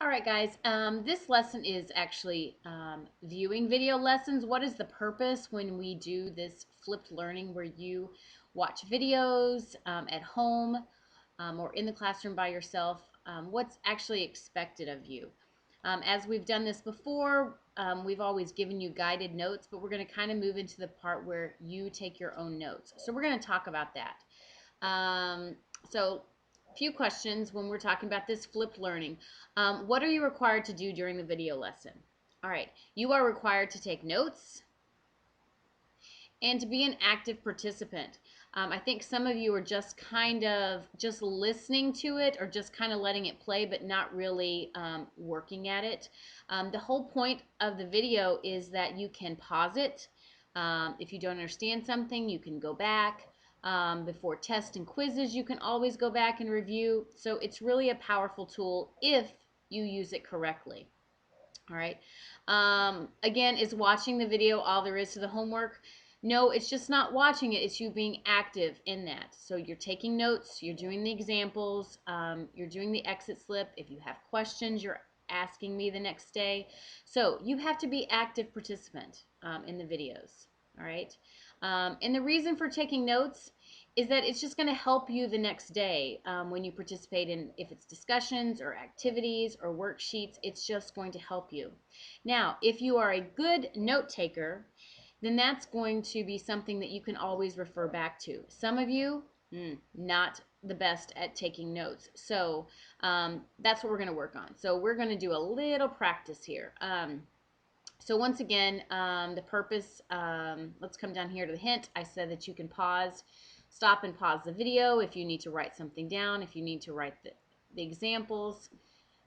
All right, guys, this lesson is actually viewing video lessons. What is the purpose when we do this flipped learning where you watch videos at home or in the classroom by yourself? What's actually expected of you? As we've done this before, we've always given you guided notes, but we're going to kind of move into the part where you take your own notes. So we're going to talk about that. So few questions when we're talking about this flipped learning. What are you required to do during the video lesson? All right, you are required to take notes and to be an active participant. I think some of you are just kind of just listening to it or just kind of letting it play, but not really working at it. The whole point of the video is that you can pause it. If you don't understand something, you can go back. Before tests and quizzes, you can always go back and review. So it's really a powerful tool if you use it correctly. All right. Again, is watching the video all there is to the homework? No, it's just not watching it. It's you being active in that. So you're taking notes, you're doing the examples, you're doing the exit slip. If you have questions, you're asking me the next day. So you have to be active participant in the videos. All right. And the reason for taking notes is that it's just going to help you the next day when you participate in, if it's discussions or activities or worksheets, it's just going to help you. Now, if you are a good note taker, then that's going to be something that you can always refer back to. Some of you, not the best at taking notes. So that's what we're going to work on. So we're going to do a little practice here. So once again, the purpose, let's come down here to the hint. I said that you can stop and pause the video if you need to write something down, if you need to write the examples.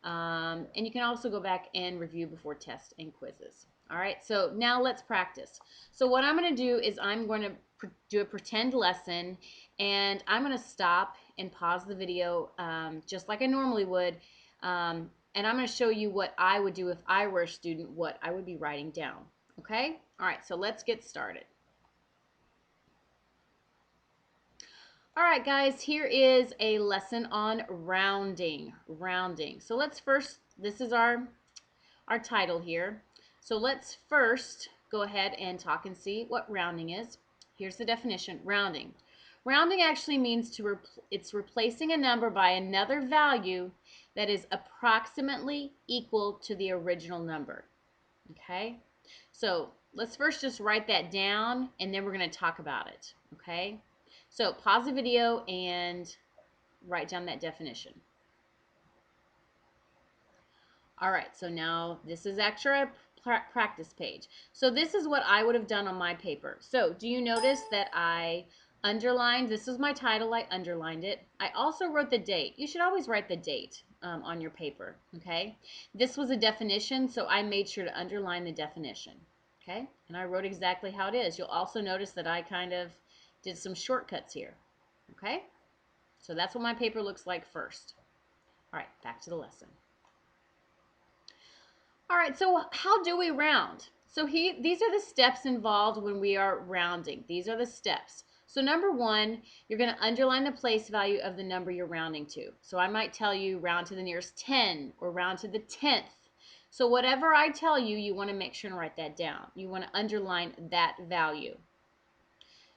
And you can also go back and review before tests and quizzes. All right, so now let's practice. So what I'm going to do is I'm going to do a pretend lesson, and I'm going to stop and pause the video just like I normally would. And I'm going to show you what I would do if I were a student, what I would be writing down. Okay? All right, so let's get started. All right, guys, here is a lesson on rounding. Rounding. So let's first, this is our title here. So let's first go ahead and talk and see what rounding is. Here's the definition. Rounding. Rounding actually means it's replacing a number by another value that is approximately equal to the original number. Okay? So let's first just write that down, and then we're going to talk about it. Okay? So pause the video and write down that definition. All right, so now this is extra practice page. So this is what I would have done on my paper. So do you notice that I underlined, this is my title, I underlined it. I also wrote the date. You should always write the date on your paper, okay? This was a definition, so I made sure to underline the definition, okay? And I wrote exactly how it is. You'll also notice that I kind of did some shortcuts here, okay? So that's what my paper looks like first. All right, back to the lesson. All right, so how do we round? So these are the steps involved when we are rounding. These are the steps. So number one, you're going to underline the place value of the number you're rounding to. So I might tell you round to the nearest 10 or round to the 10th. So whatever I tell you, you want to make sure to write that down. You want to underline that value.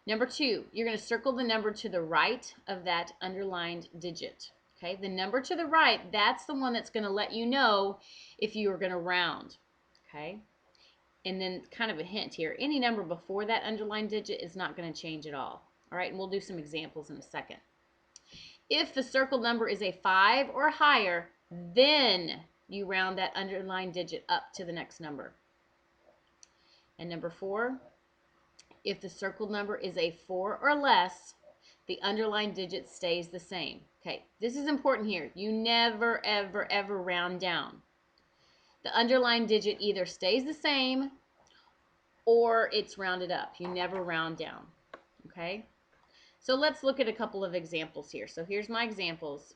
Number two, you're going to circle the number to the right of that underlined digit. Okay, the number to the right, that's the one that's going to let you know if you are going to round. Okay, and then kind of a hint here, any number before that underlined digit is not going to change at all. All right, and we'll do some examples in a second. If the circled number is a 5 or higher, then you round that underlined digit up to the next number. And number 4, if the circled number is a 4 or less, the underlined digit stays the same. Okay, this is important here. You never, ever, ever round down. The underlined digit either stays the same or it's rounded up. You never round down. Okay, so let's look at a couple of examples here. So here's my examples.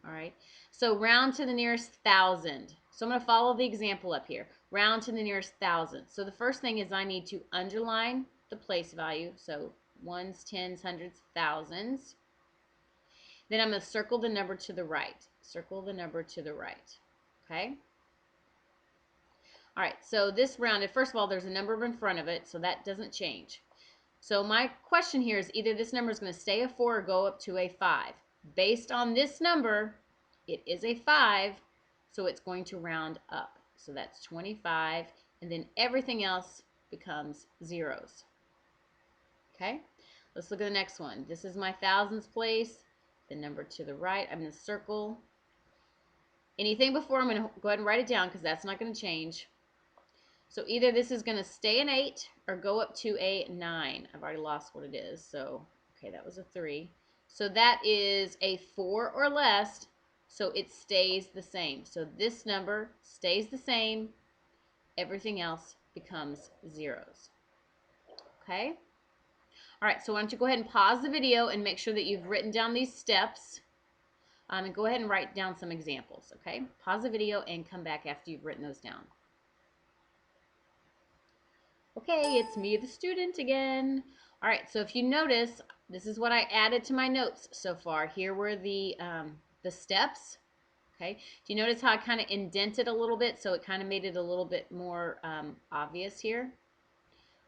All right, so round to the nearest 1,000. So I'm going to follow the example up here. Round to the nearest 1,000. So the first thing is I need to underline the place value. So ones, tens, hundreds, thousands. Then I'm going to circle the number to the right. Circle the number to the right. Okay. All right, so this rounded, first of all, there's a number in front of it, so that doesn't change. So my question here is either this number is going to stay a 4 or go up to a 5. Based on this number, it is a 5, so it's going to round up. So that's 25, and then everything else becomes zeros. Okay, let's look at the next one. This is my thousands place. The number to the right, I'm going to circle. Anything before, I'm going to go ahead and write it down because that's not going to change. So either this is going to stay an 8 or go up to a 9. I've already lost what it is. So, okay, that was a 3. So that is a 4 or less, so it stays the same. So this number stays the same. Everything else becomes zeros. Okay? All right, so why don't you go ahead and pause the video and make sure that you've written down these steps. And go ahead and write down some examples, okay? Pause the video and come back after you've written those down. Okay, it's me, the student, again. All right, so if you notice, this is what I added to my notes so far. Here were the steps. Okay, do you notice how I kind of indented a little bit, so it kind of made it a little bit more obvious here?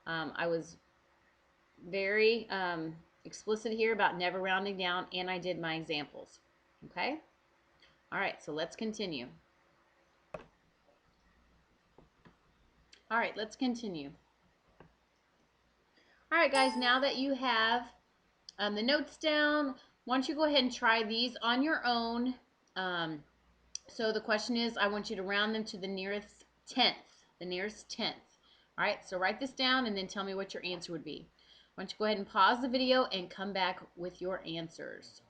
I was very explicit here about never rounding down, and I did my examples. Okay, all right, so let's continue. All right, let's continue. All right, guys, now that you have the notes down, why don't you go ahead and try these on your own. So the question is, I want you to round them to the nearest tenth. The nearest tenth. All right, so write this down and then tell me what your answer would be. Why don't you go ahead and pause the video and come back with your answers.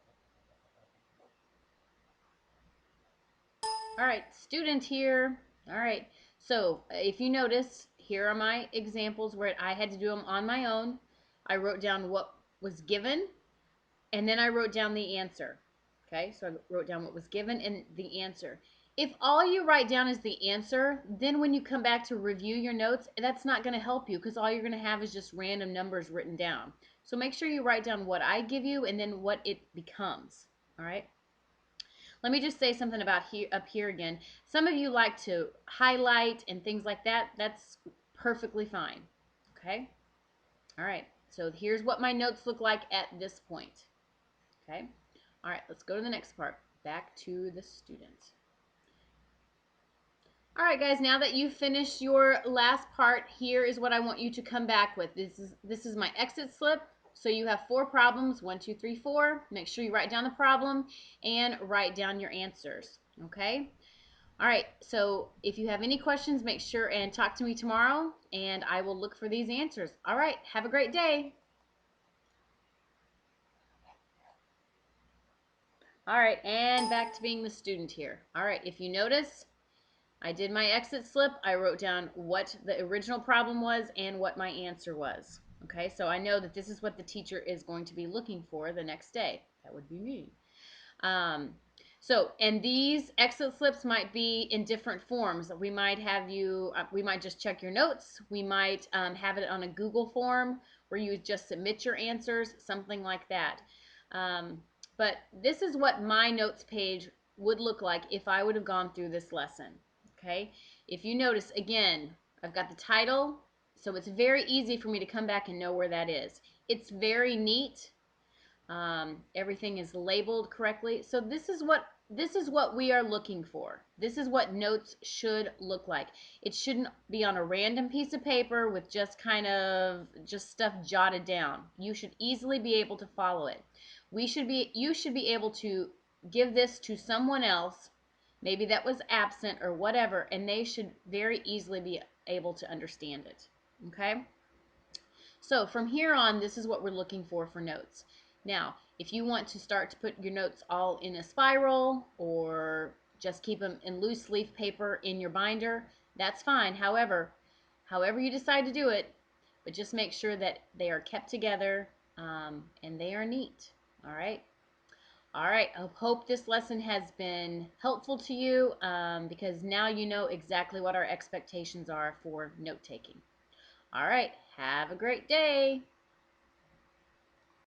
All right, student here. All right, so if you notice, here are my examples where I had to do them on my own. I wrote down what was given, and then I wrote down the answer. Okay, so I wrote down what was given and the answer. If all you write down is the answer, then when you come back to review your notes, that's not going to help you because all you're going to have is just random numbers written down. So make sure you write down what I give you and then what it becomes. All right. Let me just say something about here up here again. Some of you like to highlight and things like that. That's perfectly fine. Okay. All right. So here's what my notes look like at this point. Okay. All right, let's go to the next part. Back to the student. All right, guys, now that you've finished your last part, here is what I want you to come back with. This is my exit slip. So you have 4 problems, 1, 2, 3, 4. Make sure you write down the problem and write down your answers, okay? All right, so if you have any questions, make sure and talk to me tomorrow, and I will look for these answers. All right, have a great day. All right, and back to being the student here. All right, if you notice, I did my exit slip. I wrote down what the original problem was and what my answer was. Okay, so I know that this is what the teacher is going to be looking for the next day. That would be me. And these exit slips might be in different forms. We might have you, we might just check your notes. We might have it on a Google form where you just submit your answers, something like that. But this is what my notes page would look like if I would have gone through this lesson. Okay, if you notice, again, I've got the title, so it's very easy for me to come back and know where that is. It's very neat. Everything is labeled correctly. So this is what we are looking for. This is what notes should look like. It shouldn't be on a random piece of paper with just kind of just stuff jotted down. You should easily be able to follow it. You should be able to give this to someone else, maybe that was absent or whatever, and they should very easily be able to understand it. Okay? So from here on, this is what we're looking for notes. Now, if you want to start to put your notes all in a spiral or just keep them in loose leaf paper in your binder, that's fine. However you decide to do it, but just make sure that they are kept together and they are neat. All right. All right, I hope this lesson has been helpful to you because now you know exactly what our expectations are for note taking. All right, have a great day.